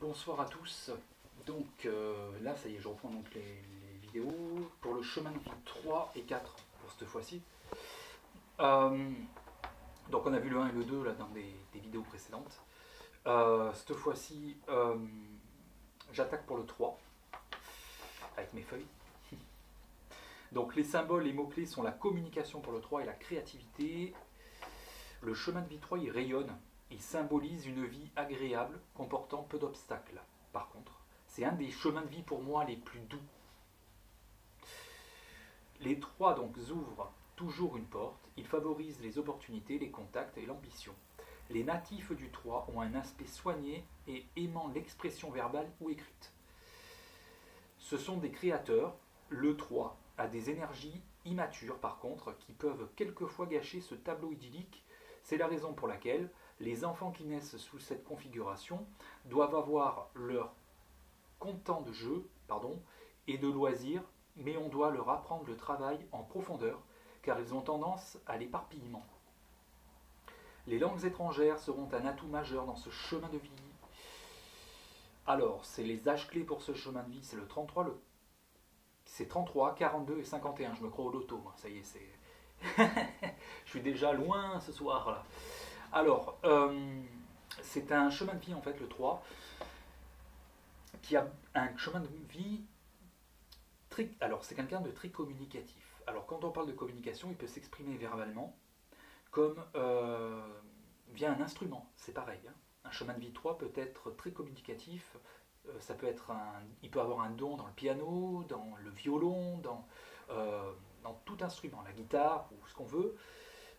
Bonsoir à tous. Donc là, ça y est, je reprends donc les vidéos pour le chemin de vie 3 et 4 pour cette fois-ci. Donc on a vu le 1 et le 2 là, dans des vidéos précédentes. Cette fois-ci, j'attaque pour le 3 avec mes feuilles. Donc les symboles et mots-clés sont la communication pour le 3 et la créativité. Le chemin de vie 3, il rayonne. Il symbolise une vie agréable, comportant peu d'obstacles. Par contre, c'est un des chemins de vie pour moi les plus doux. Les 3 donc ouvrent toujours une porte. Ils favorisent les opportunités, les contacts et l'ambition. Les natifs du 3 ont un aspect soigné et aimant l'expression verbale ou écrite. Ce sont des créateurs. Le 3 a des énergies immatures par contre qui peuvent quelquefois gâcher ce tableau idyllique. C'est la raison pour laquelle les enfants qui naissent sous cette configuration doivent avoir leur content de jeu et de loisirs, mais on doit leur apprendre le travail en profondeur, car ils ont tendance à l'éparpillement. Les langues étrangères seront un atout majeur dans ce chemin de vie. Alors, c'est les âges clés pour ce chemin de vie, c'est le 33, c'est 33, 42 et 51, je me crois au loto, moi. Ça y est, c'est... je suis déjà loin ce soir, là. Alors, c'est un chemin de vie, en fait, le 3, qui a un chemin de vie très... Alors, c'est quelqu'un de très communicatif. Alors, quand on parle de communication, il peut s'exprimer verbalement, comme via un instrument, c'est pareil. Hein. Un chemin de vie 3 peut être très communicatif, ça peut être il peut avoir un don dans le piano, dans le violon, dans tout instrument, la guitare ou ce qu'on veut.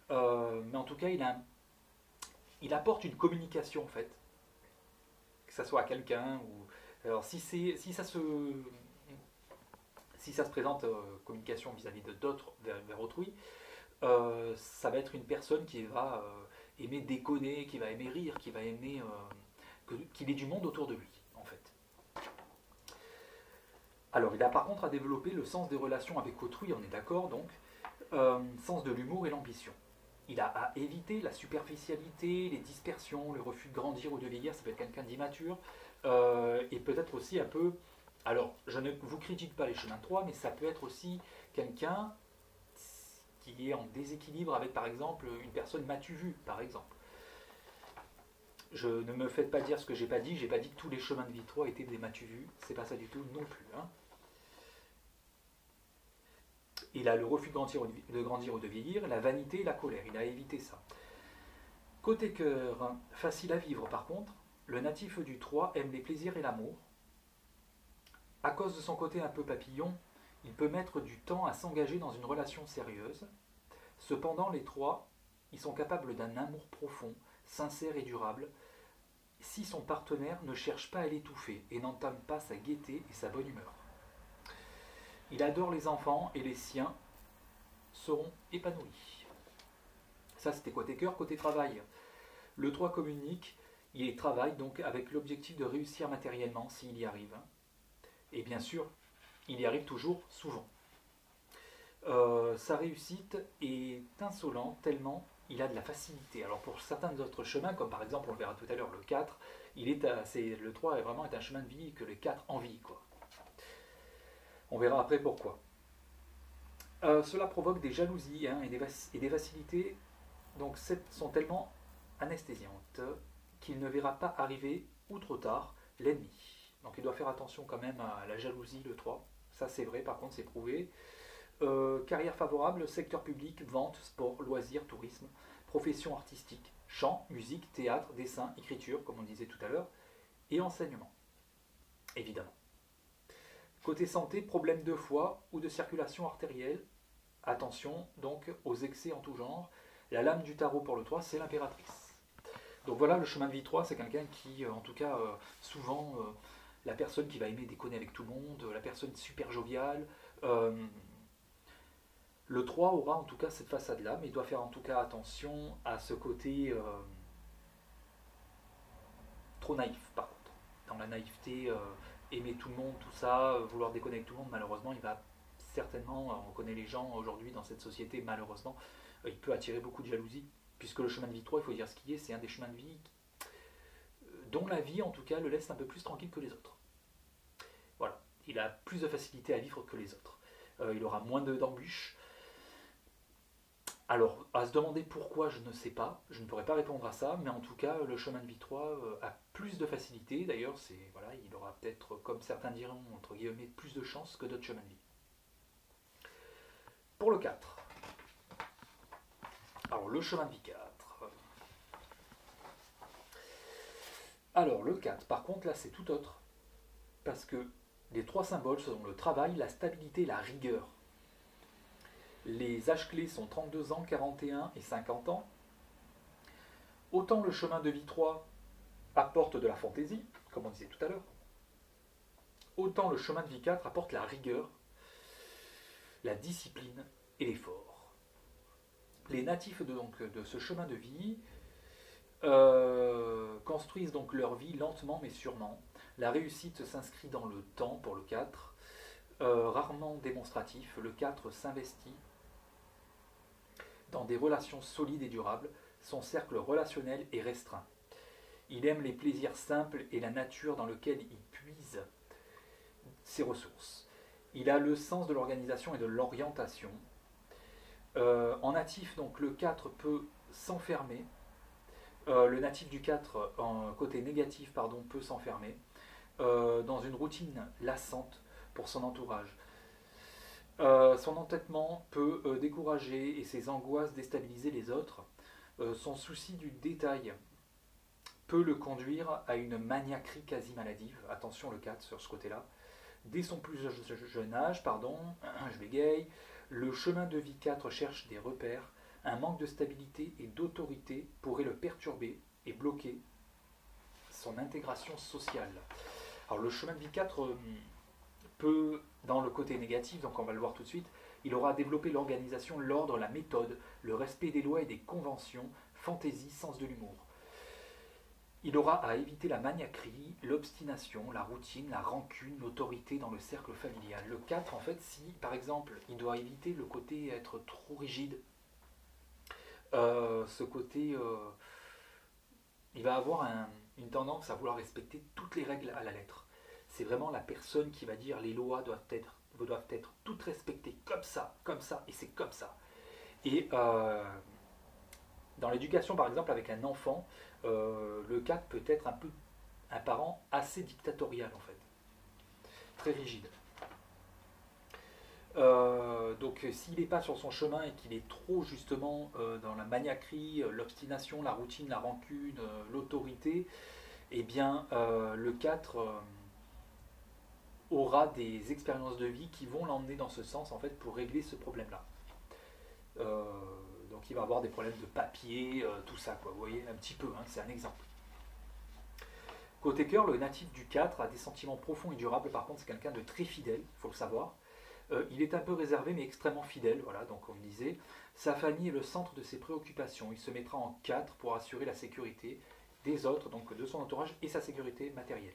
Mais en tout cas, il apporte une communication en fait, que ça soit à quelqu'un ou alors si ça se présente communication vis-à-vis de d'autres vers autrui, ça va être une personne qui va aimer déconner, qui va aimer rire, qui va aimer qu'il ait du monde autour de lui en fait. Alors il a par contre à développer le sens des relations avec autrui, on est d'accord donc, sens de l'humour et l'ambition. Il a à éviter la superficialité, les dispersions, le refus de grandir ou de vieillir, ça peut être quelqu'un d'immature, et peut-être aussi un peu... Alors, je ne vous critique pas les chemins de 3, mais ça peut être aussi quelqu'un qui est en déséquilibre avec, par exemple, une personne m'as-tu vu, par exemple. Je ne me faites pas dire ce que j'ai pas dit que tous les chemins de vie 3 étaient des m'as-tu vu, c'est pas ça du tout non plus. Hein. Il a le refus de grandir ou de vieillir, la vanité et la colère. Il a évité ça. Côté cœur, facile à vivre par contre, le natif du 3 aime les plaisirs et l'amour. À cause de son côté un peu papillon, il peut mettre du temps à s'engager dans une relation sérieuse. Cependant, les 3, ils sont capables d'un amour profond, sincère et durable, si son partenaire ne cherche pas à l'étouffer et n'entame pas sa gaieté et sa bonne humeur. Il adore les enfants et les siens seront épanouis. Ça, c'était côté cœur, côté travail. Le 3 communique, il travaille donc avec l'objectif de réussir matériellement s'il y arrive. Et bien sûr, il y arrive toujours souvent. Sa réussite est insolente tellement il a de la facilité. Alors pour certains autres chemins, comme par exemple on le verra tout à l'heure, le 4, le 3 est vraiment un chemin de vie que le 4 envie, quoi. On verra après pourquoi. Cela provoque des jalousies hein, et des facilités donc sont tellement anesthésiantes qu'il ne verra pas arriver, ou trop tard, l'ennemi. Donc il doit faire attention quand même à la jalousie, le 3. Ça c'est vrai, par contre c'est prouvé. Carrière favorable, secteur public, vente, sport, loisirs, tourisme, profession artistique, chant, musique, théâtre, dessin, écriture, comme on disait tout à l'heure, et enseignement, évidemment. Côté santé, problème de foie ou de circulation artérielle. Attention donc aux excès en tout genre. La lame du tarot pour le 3, c'est l'impératrice. Donc voilà, le chemin de vie 3, c'est quelqu'un qui, en tout cas, souvent, la personne qui va aimer déconner avec tout le monde, la personne super joviale. Le 3 aura en tout cas cette façade-là, mais il doit faire en tout cas attention à ce côté trop naïf, par contre. Dans la naïveté, aimer tout le monde, tout ça, vouloir déconner avec tout le monde, malheureusement, il va certainement, on connaît les gens aujourd'hui dans cette société, malheureusement, il peut attirer beaucoup de jalousie, puisque le chemin de vie 3, il faut dire ce qu'il est, c'est un des chemins de vie dont la vie en tout cas le laisse un peu plus tranquille que les autres. Voilà, il a plus de facilité à vivre que les autres. Il aura moins d'embûches. Alors, à se demander pourquoi, je ne sais pas, je ne pourrais pas répondre à ça, mais en tout cas, le chemin de vie 3 a plus de facilité. D'ailleurs, voilà, il aura peut-être, comme certains diront, entre guillemets, plus de chance que d'autres chemins de vie. Pour le 4. Alors, le chemin de vie 4. Alors, le 4, par contre, là, c'est tout autre. Parce que les 3 symboles sont le travail, la stabilité et la rigueur. Les âges clés sont 32 ans, 41 et 50 ans. Autant le chemin de vie 3 apporte de la fantaisie, comme on disait tout à l'heure, autant le chemin de vie 4 apporte la rigueur, la discipline et l'effort. Les natifs de ce chemin de vie construisent donc leur vie lentement mais sûrement. La réussite s'inscrit dans le temps pour le 4, rarement démonstratif. Le 4 s'investit dans des relations solides et durables. Son cercle relationnel est restreint. Il aime les plaisirs simples et la nature dans laquelle il puise ses ressources. Il a le sens de l'organisation et de l'orientation. En natif, donc le 4 peut s'enfermer. Le natif du 4, en côté négatif, peut s'enfermer dans une routine lassante pour son entourage. Son entêtement peut décourager et ses angoisses déstabiliser les autres. Son souci du détail peut le conduire à une maniaquerie quasi maladive. Attention le 4 sur ce côté-là. Dès son plus jeune âge, je bégaye, le chemin de vie 4 cherche des repères. Un manque de stabilité et d'autorité pourrait le perturber et bloquer son intégration sociale. Alors le chemin de vie 4 peut, dans le côté négatif, donc on va le voir tout de suite, il aura développé l'organisation, l'ordre, la méthode, le respect des lois et des conventions, fantaisie, sens de l'humour. Il aura à éviter la maniaquerie, l'obstination, la routine, la rancune, l'autorité dans le cercle familial. Le 4, en fait, si par exemple il doit éviter le côté être trop rigide, ce côté, il va avoir une tendance à vouloir respecter toutes les règles à la lettre. C'est vraiment la personne qui va dire les lois doivent être toutes respectées comme ça, et c'est comme ça. Et dans l'éducation, par exemple, avec un enfant, le 4 peut être un parent assez dictatorial, en fait. Très rigide. Donc s'il n'est pas sur son chemin et qu'il est trop justement dans la maniaquerie, l'obstination, la routine, la rancune, l'autorité, eh bien le 4 aura des expériences de vie qui vont l'emmener dans ce sens en fait pour régler ce problème-là. Donc il va avoir des problèmes de papier, tout ça quoi, vous voyez un petit peu, hein, c'est un exemple. Côté cœur, le natif du 4 a des sentiments profonds et durables, par contre c'est quelqu'un de très fidèle, il faut le savoir. Il est un peu réservé mais extrêmement fidèle, voilà, donc on disait. Sa famille est le centre de ses préoccupations. Il se mettra en 4 pour assurer la sécurité des autres, donc de son entourage et sa sécurité matérielle.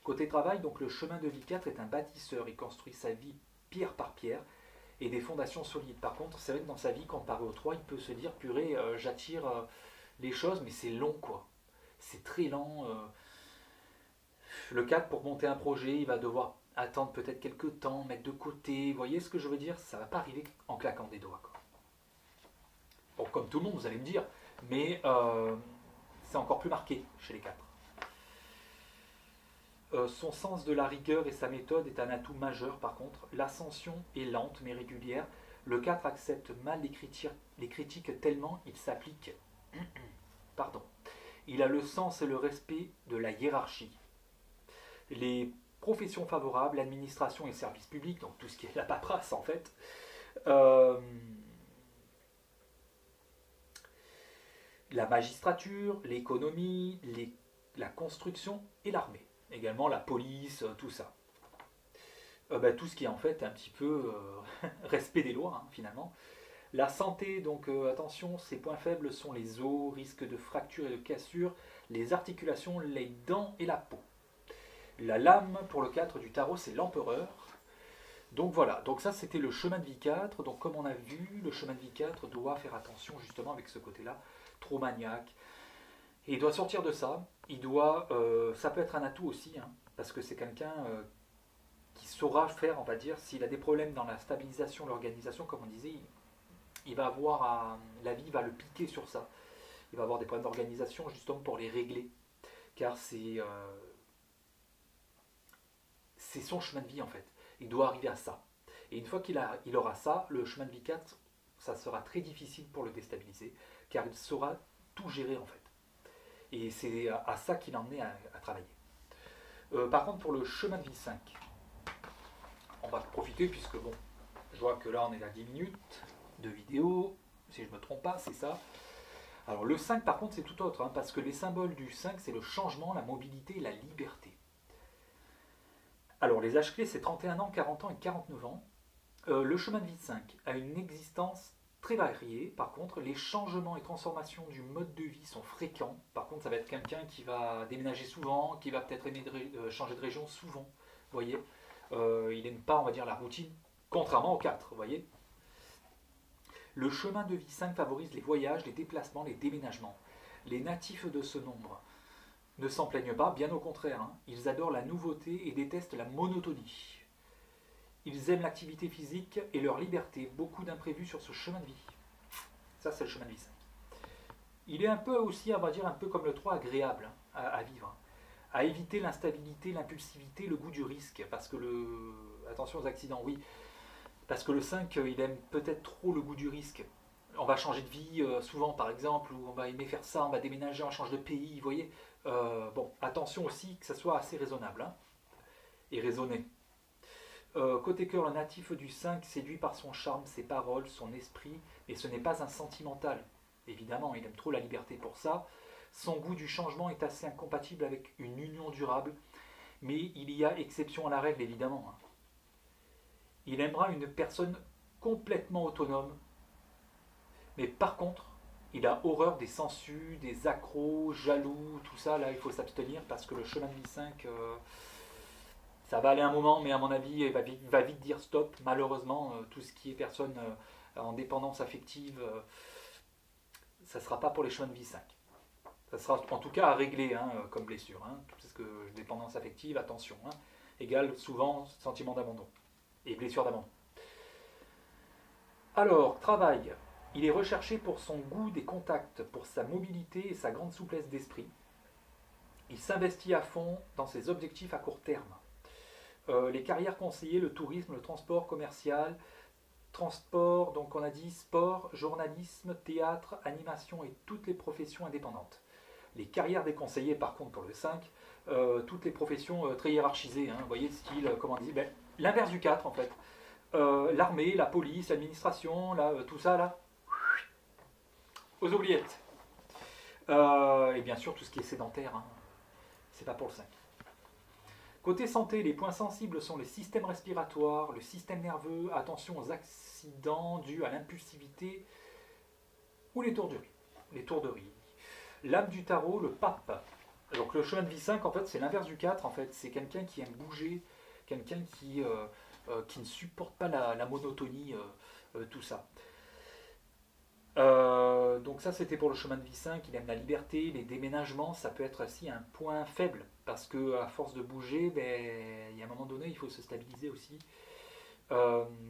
Côté travail, donc le chemin de vie 4 est un bâtisseur. Il construit sa vie pierre par pierre et des fondations solides. Par contre, c'est vrai que dans sa vie, comparé au 3, il peut se dire, purée, j'attire les choses, mais c'est long quoi. C'est très lent. Le 4, pour monter un projet, il va devoir attendre peut-être quelques temps, mettre de côté. Vous voyez ce que je veux dire? Ça ne va pas arriver en claquant des doigts, quoi. Bon, comme tout le monde, vous allez me dire, mais c'est encore plus marqué chez les 4. Son sens de la rigueur et sa méthode est un atout majeur, par contre. L'ascension est lente mais régulière. Le 4 accepte mal les critiques tellement il s'applique. Pardon. Il a le sens et le respect de la hiérarchie. Les professions favorables, l'administration et le service public, donc tout ce qui est la paperasse en fait, la magistrature, l'économie, la construction et l'armée. Également la police, tout ça. Tout ce qui est en fait un petit peu respect des lois, hein, finalement. La santé, donc attention, ses points faibles sont les os, risque de fractures et de cassures, les articulations, les dents et la peau. La lame pour le 4 du tarot, c'est l'empereur. Donc voilà, donc ça c'était le chemin de vie 4. Donc comme on a vu, le chemin de vie 4 doit faire attention justement avec ce côté-là, trop maniaque, Et il doit sortir de ça. Ça peut être un atout aussi, hein, parce que c'est quelqu'un qui saura faire, on va dire, s'il a des problèmes dans la stabilisation, l'organisation, comme on disait, il va avoir la vie va le piquer sur ça. Il va avoir des problèmes d'organisation justement pour les régler, car c'est son chemin de vie en fait. Il doit arriver à ça. Et une fois il aura ça, le chemin de vie 4, ça sera très difficile pour le déstabiliser, car il saura tout gérer en fait. Et c'est à ça qu'il est emmené à travailler. Par contre, pour le chemin de vie 5, on va profiter puisque bon, je vois que là on est à 10 minutes de vidéo, si je ne me trompe pas, c'est ça. Alors le 5 par contre c'est tout autre, hein, parce que les symboles du 5 c'est le changement, la mobilité et la liberté. Alors les âges clés c'est 31 ans, 40 ans et 49 ans. Le chemin de vie 5 a une existence très variée. Par contre, les changements et transformations du mode de vie sont fréquents. Par contre, ça va être quelqu'un qui va déménager souvent, qui va peut-être aimer changer de région souvent. Vous voyez, il n'aime pas, on va dire, la routine, contrairement au 4. Vous voyez. Le chemin de vie 5 favorise les voyages, les déplacements, les déménagements. Les natifs de ce nombre ne s'en plaignent pas, bien au contraire. Hein. Ils adorent la nouveauté et détestent la monotonie. Ils aiment l'activité physique et leur liberté. Beaucoup d'imprévus sur ce chemin de vie. Ça, c'est le chemin de vie 5. Il est un peu aussi, on va dire, un peu comme le 3, agréable à vivre. À éviter l'instabilité, l'impulsivité, le goût du risque. Parce que attention aux accidents, oui. Parce que le 5, il aime peut-être trop le goût du risque. On va changer de vie souvent, par exemple, ou on va aimer faire ça, on va déménager, on change de pays, vous voyez. Bon, attention aussi que ça soit assez raisonnable hein, et raisonné. Côté cœur, le natif du 5 séduit par son charme, ses paroles, son esprit, mais ce n'est pas un sentimental. Évidemment, il aime trop la liberté pour ça. Son goût du changement est assez incompatible avec une union durable, mais il y a exception à la règle, évidemment. Il aimera une personne complètement autonome, mais par contre, il a horreur des sensus, des accros, jaloux, tout ça, là, il faut s'abstenir parce que le chemin de vie 5... ça va aller un moment, mais à mon avis, il va vite dire stop. Malheureusement, tout ce qui est personne en dépendance affective, ça ne sera pas pour les chemins de vie 5. Ça sera en tout cas à régler hein, comme blessure. Hein, parce que dépendance affective, attention, hein, égale souvent sentiment d'abandon et blessure d'abandon. Alors, travail. Il est recherché pour son goût des contacts, pour sa mobilité et sa grande souplesse d'esprit. Il s'investit à fond dans ses objectifs à court terme. Les carrières conseillées, le tourisme, le transport commercial, transport, donc on a dit sport, journalisme, théâtre, animation et toutes les professions indépendantes. Les carrières déconseillées par contre pour le 5, toutes les professions très hiérarchisées, hein, vous voyez, style, comment on dit, ben, l'inverse du 4 en fait. L'armée, la police, l'administration, tout ça là, aux oubliettes. Et bien sûr tout ce qui est sédentaire, hein, c'est pas pour le 5. Côté santé, les points sensibles sont le système respiratoire, le système nerveux, attention aux accidents dus à l'impulsivité ou les tourderies. L'âme du tarot, le pape. Donc le chemin de vie 5, en fait, c'est l'inverse du 4, en fait. C'est quelqu'un qui aime bouger, quelqu'un qui ne supporte pas la monotonie, tout ça. Donc ça c'était pour le chemin de vie 5, il aime la liberté, les déménagements, ça peut être aussi un point faible, parce que à force de bouger, ben, il y a un moment donné il faut se stabiliser aussi.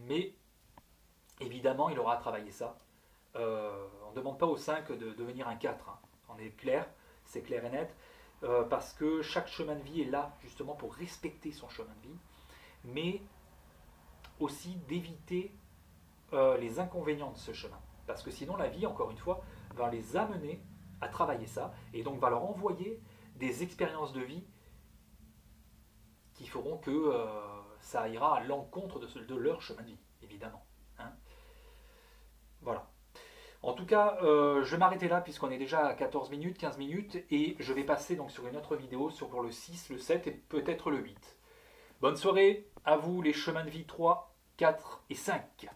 Mais évidemment il aura à travailler ça. On ne demande pas au 5 de devenir un 4, hein. On est clair, c'est clair et net, parce que chaque chemin de vie est là justement pour respecter son chemin de vie, mais aussi d'éviter les inconvénients de ce chemin. Parce que sinon la vie, encore une fois, va les amener à travailler ça, et donc va leur envoyer des expériences de vie qui feront que ça ira à l'encontre de leur chemin de vie, évidemment. Hein, voilà. En tout cas, je vais m'arrêter là puisqu'on est déjà à 14 minutes, 15 minutes, et je vais passer donc sur une autre vidéo pour le 6, le 7 et peut-être le 8. Bonne soirée à vous les chemins de vie 3, 4 et 5.